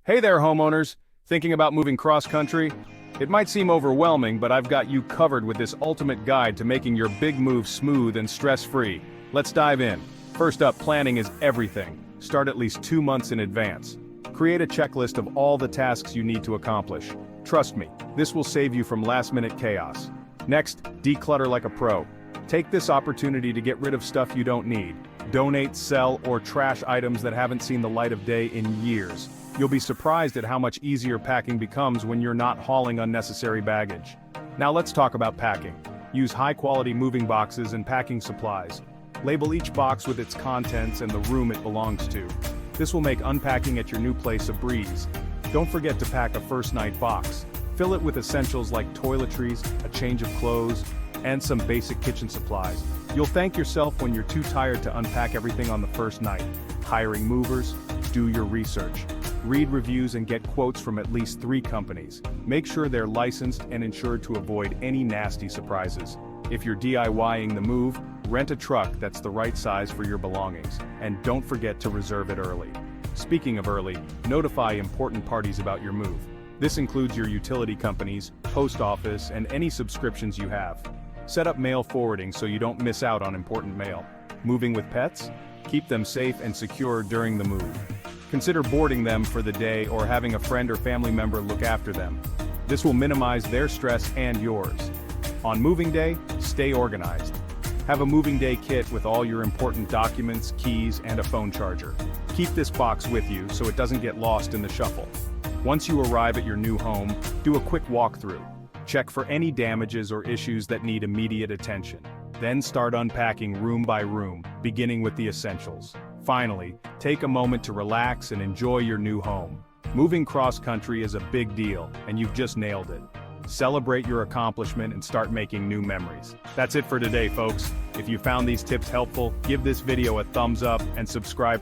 Hey there, homeowners! Thinking about moving cross-country? It might seem overwhelming, but I've got you covered with this ultimate guide to making your big move smooth and stress-free. Let's dive in. First up, planning is everything. Start at least 2 months in advance. Create a checklist of all the tasks you need to accomplish. Trust me, this will save you from last-minute chaos. Next, declutter like a pro. Take this opportunity to get rid of stuff you don't need. Donate, sell, or trash items that haven't seen the light of day in years. You'll be surprised at how much easier packing becomes when you're not hauling unnecessary baggage. Now let's talk about packing. Use high-quality moving boxes and packing supplies. Label each box with its contents and the room it belongs to. This will make unpacking at your new place a breeze. Don't forget to pack a first-night box. Fill it with essentials like toiletries, a change of clothes, and some basic kitchen supplies. You'll thank yourself when you're too tired to unpack everything on the first night. Hiring movers? Do your research. Read reviews and get quotes from at least 3 companies. Make sure they're licensed and insured to avoid any nasty surprises. If you're DIYing the move, rent a truck that's the right size for your belongings, and don't forget to reserve it early. Speaking of early, notify important parties about your move. This includes your utility companies, post office, and any subscriptions you have. Set up mail forwarding so you don't miss out on important mail. Moving with pets? Keep them safe and secure during the move. Consider boarding them for the day or having a friend or family member look after them. This will minimize their stress and yours. On moving day, stay organized. Have a moving day kit with all your important documents, keys, and a phone charger. Keep this box with you so it doesn't get lost in the shuffle. Once you arrive at your new home, do a quick walkthrough. Check for any damages or issues that need immediate attention. Then start unpacking room by room, beginning with the essentials. Finally, take a moment to relax and enjoy your new home. Moving cross-country is a big deal, and you've just nailed it. Celebrate your accomplishment and start making new memories. That's it for today, folks. If you found these tips helpful, give this video a thumbs up and subscribe